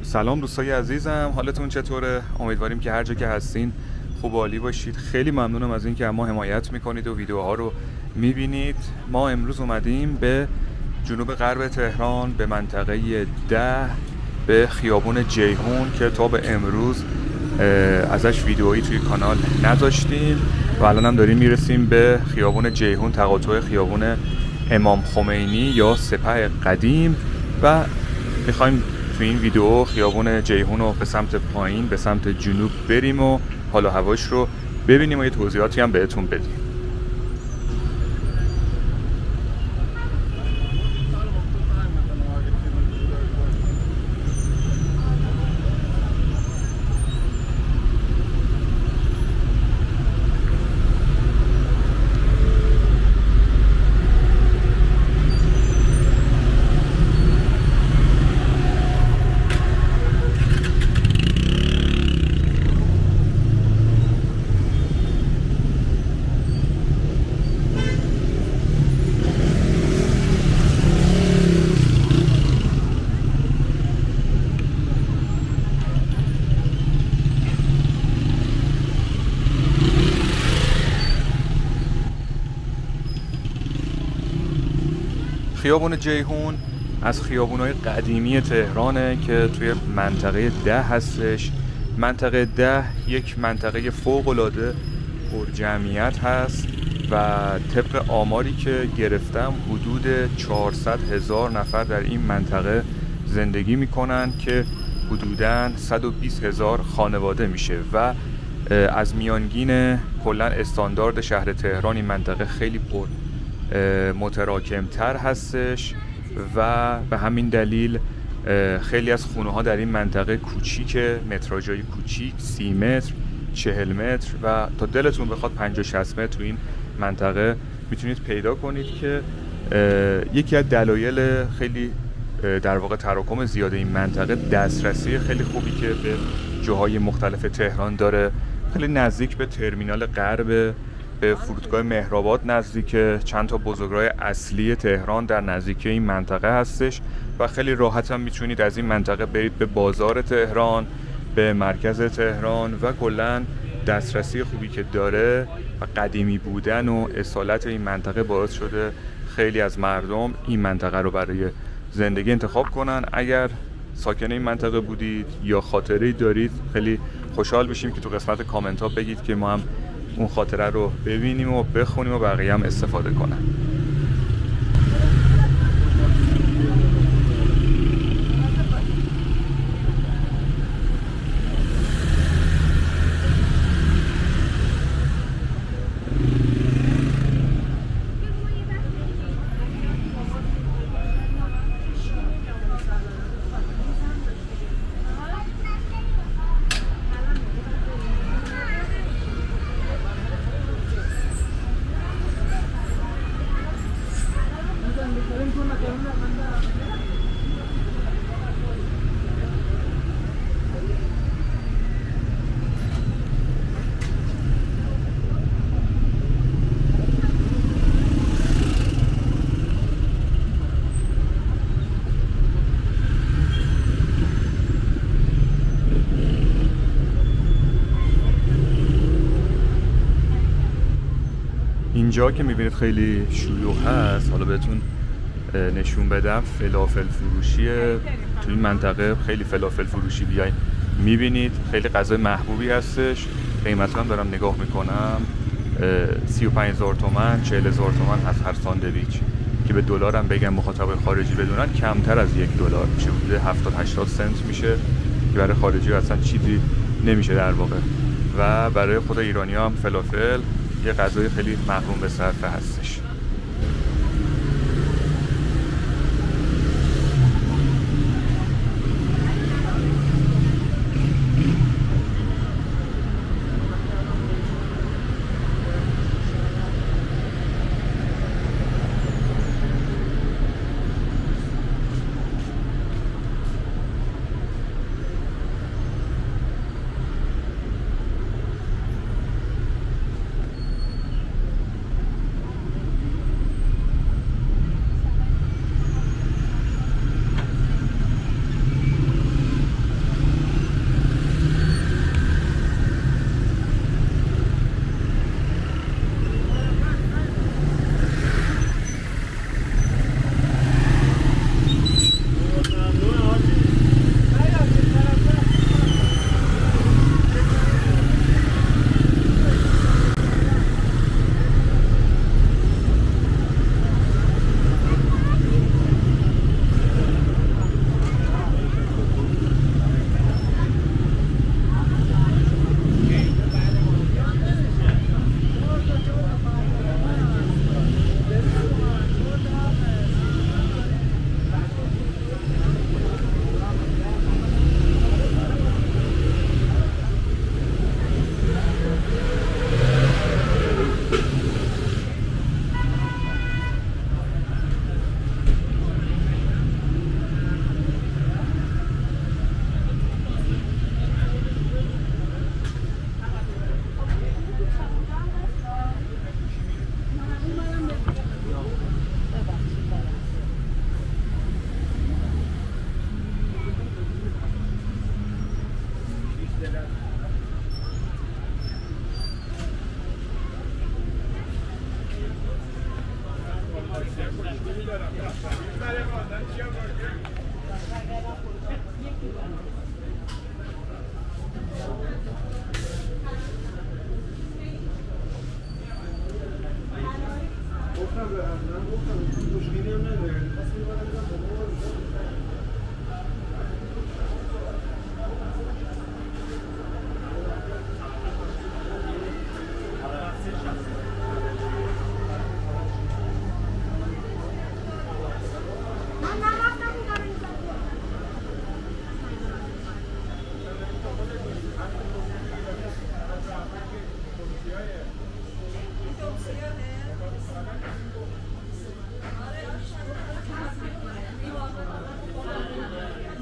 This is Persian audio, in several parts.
سلام دوستای عزیزم، حالتون چطوره؟ امیدواریم که هر جا که هستین خوب و عالی باشید. خیلی ممنونم از اینکه ما حمایت میکنید و ویدیوها رو میبینید. ما امروز اومدیم به جنوب غرب تهران به منطقه 10 به خیابون جیهون که تا به امروز ازش ویدیویی توی کانال نذاشتیم و الان هم داریم میرسیم به خیابون جیهون، تقاطع خیابون امام خمینی یا سپه قدیم و میخوایم تو این ویدیو خیابون جیهون رو به سمت پایین به سمت جنوب بریم و حال و هواش رو ببینیم و یه توضیحاتی هم بهتون بدیم. خیابون جیهون از خیابون‌های قدیمی تهرانه که توی منطقه 10 هستش. منطقه 10 یک منطقه فوق‌العاده پرجمعیت هست و طبق آماری که گرفتم حدود 400,000 نفر در این منطقه زندگی میکنن که حدوداً 120,000 خانواده میشه و از میانگین کلاً استاندارد شهر تهران این منطقه خیلی متراکمتر هستش و به همین دلیل خیلی از خونه ها در این منطقه کوچیکه، متراژهای کوچیک 30 متر 40 متر و تا دلتون بخواد 50-60 متر تو این منطقه میتونید پیدا کنید که یکی از دلایل خیلی در واقع تراکم زیاد این منطقه دسترسی خیلی خوبی که به جاهای مختلف تهران داره. خیلی نزدیک به ترمینال غرب، به فرودگاه مهرآباد نزدیکه، چند تا بزرگراه اصلی تهران در نزدیکی این منطقه هستش و خیلی راحت هم میتونید از این منطقه برید به بازار تهران، به مرکز تهران و کلاً دسترسی خوبی که داره و قدیمی بودن و اصالت این منطقه باعث شده خیلی از مردم این منطقه رو برای زندگی انتخاب کنن. اگر ساکن این منطقه بودید یا خاطره‌ای دارید خیلی خوشحال میشیم که تو قسمت کامنت ها بگید که ما هم اون خاطره رو ببینیم و بخونیم و بقیه هم استفاده کنن. اینجا که میبینید خیلی شلوغ هست، حالا بهتون نشون بدم فلافل فروشیه. توی این منطقه خیلی فلافل فروشی بیاین میبینید، خیلی غذای محبوبی هستش. قیمت هم دارم نگاه میکنم 35,000 تومان 40,000 تومان هست هر ساندویچ که به دلار هم بگم مخاطب خارجی بدونن کمتر از $1 میشه، حدود 70-80 سنت میشه که برای خارجی اصلا چیزی نمیشه در واقع و برای خود ایرانی هم فلافل یه غذای خیلی محروم به صرفه هستش.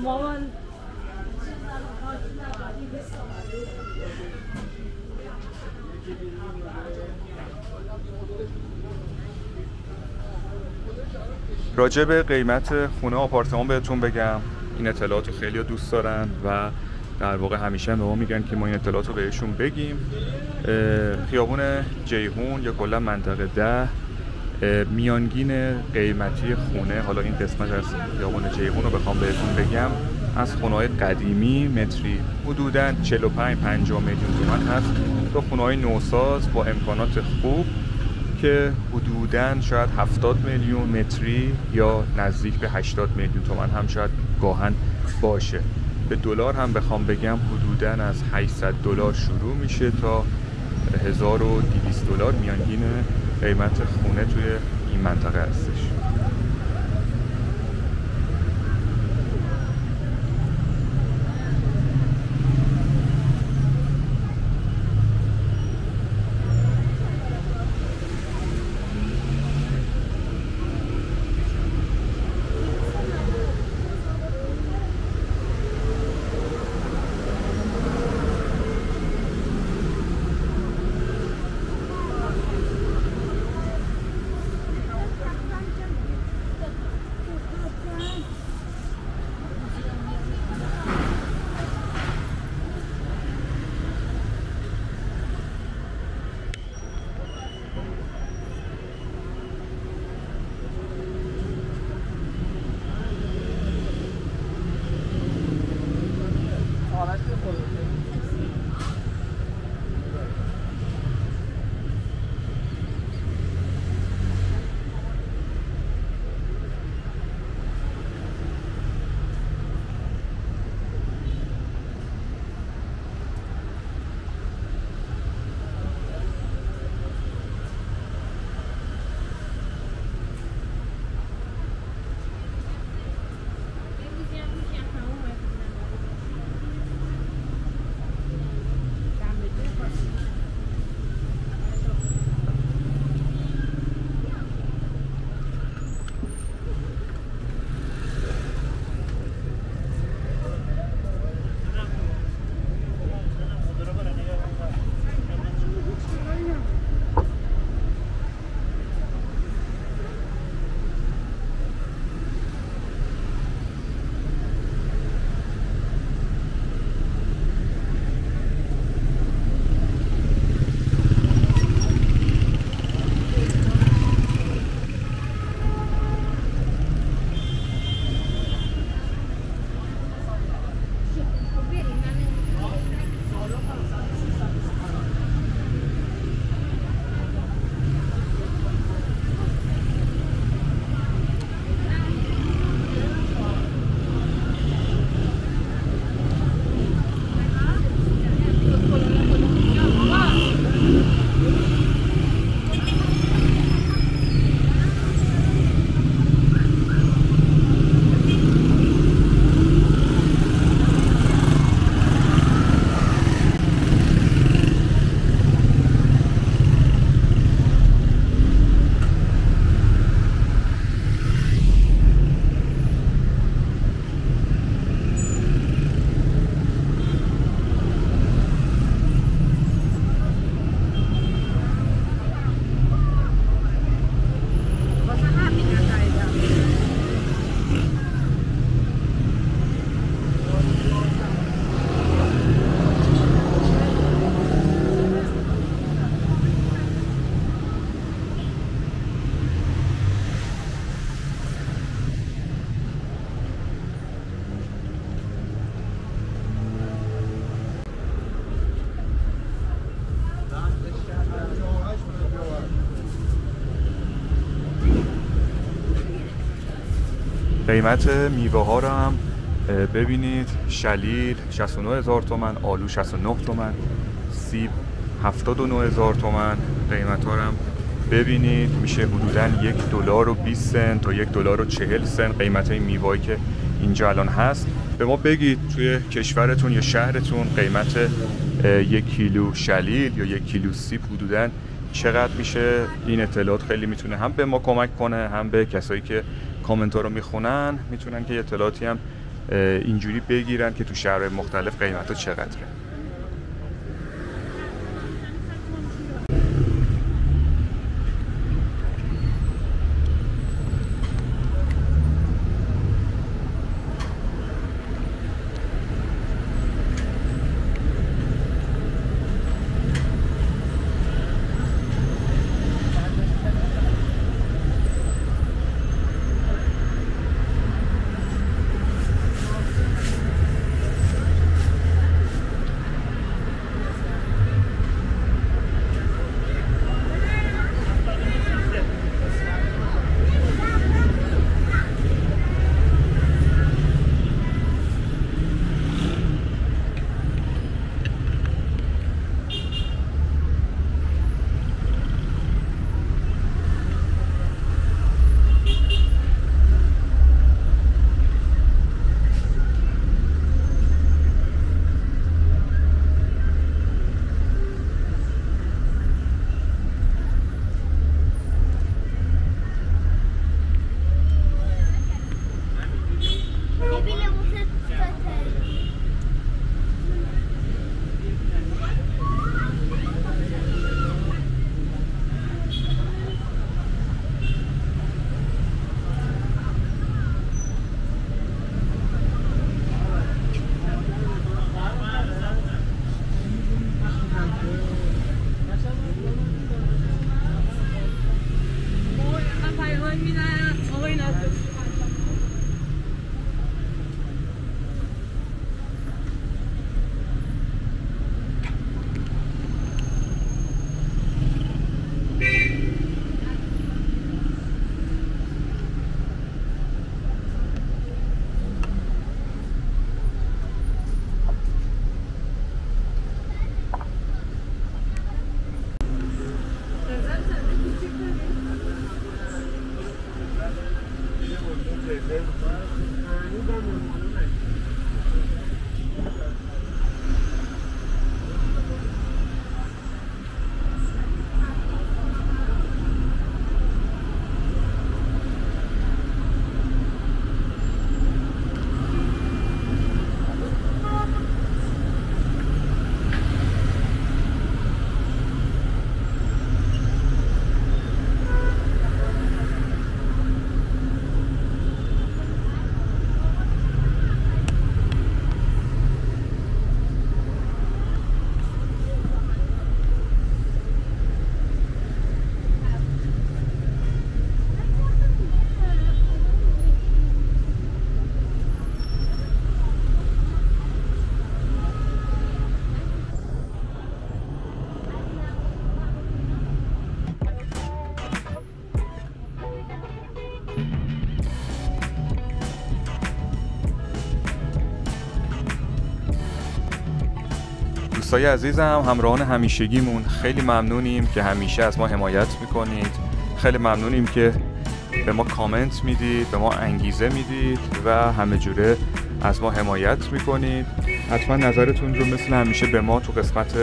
مامان راجع به قیمت خونه آپارتمان بهتون بگم. این اطلاعات رو خیلی دوست دارن و در واقع همیشه به ما میگن که ما این اطلاعات رو بهشون بگیم. خیابون جیهون یا کلا منطقه 10 میانگین قیمتی خونه، حالا این قسمت از خیابون جیهون رو بخوام بهتون بگم، از خونه‌های قدیمی متری حدوداً 45-50 میلیون تومان هست تا خونه‌های نوساز با امکانات خوب که حدوداً شاید 70 میلیون متری یا نزدیک به 80 میلیون تومان هم شاید گاهن باشه. به دلار هم بخوام بگم حدوداً از $800 شروع میشه تا $1200 میانگین قیمت خونه توی این منطقه هستش. قیمت میوه ها رو هم ببینید. شلیل 69,000 تومان، آلو 69 تومان، سیب 79,000 تومان. قیمت ها رو هم ببینید، میشه حدوداً $1.20 تا $1.40 قیمت های میوه‌ای که اینجا الان هست. به ما بگید توی کشورتون یا شهرتون قیمت 1 کیلو شلیل یا 1 کیلو سیب حدوداً چقدر میشه. این اطلاعات خیلی میتونه هم به ما کمک کنه، هم به کسایی که کامنت ها رو میخونن میتونن که اطلاعاتی هم اینجوری بگیرن که تو شهرهای مختلف قیمت ها چقدره. دوستای عزیزم، همراهان همیشگیمون، خیلی ممنونیم که همیشه از ما حمایت میکنید. خیلی ممنونیم که به ما کامنت میدید، به ما انگیزه میدید و همه جوره از ما حمایت میکنید. حتما نظرتون رو مثل همیشه به ما تو قسمت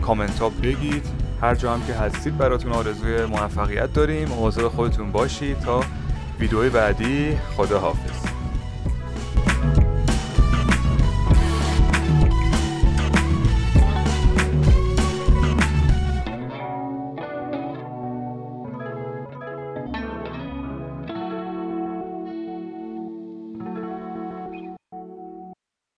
کامنت ها بگید. هر جا هم که هستید براتون آرزوی موفقیت داریم. مواظب خودتون باشید. تا ویدیوی بعدی، خدا حافظ.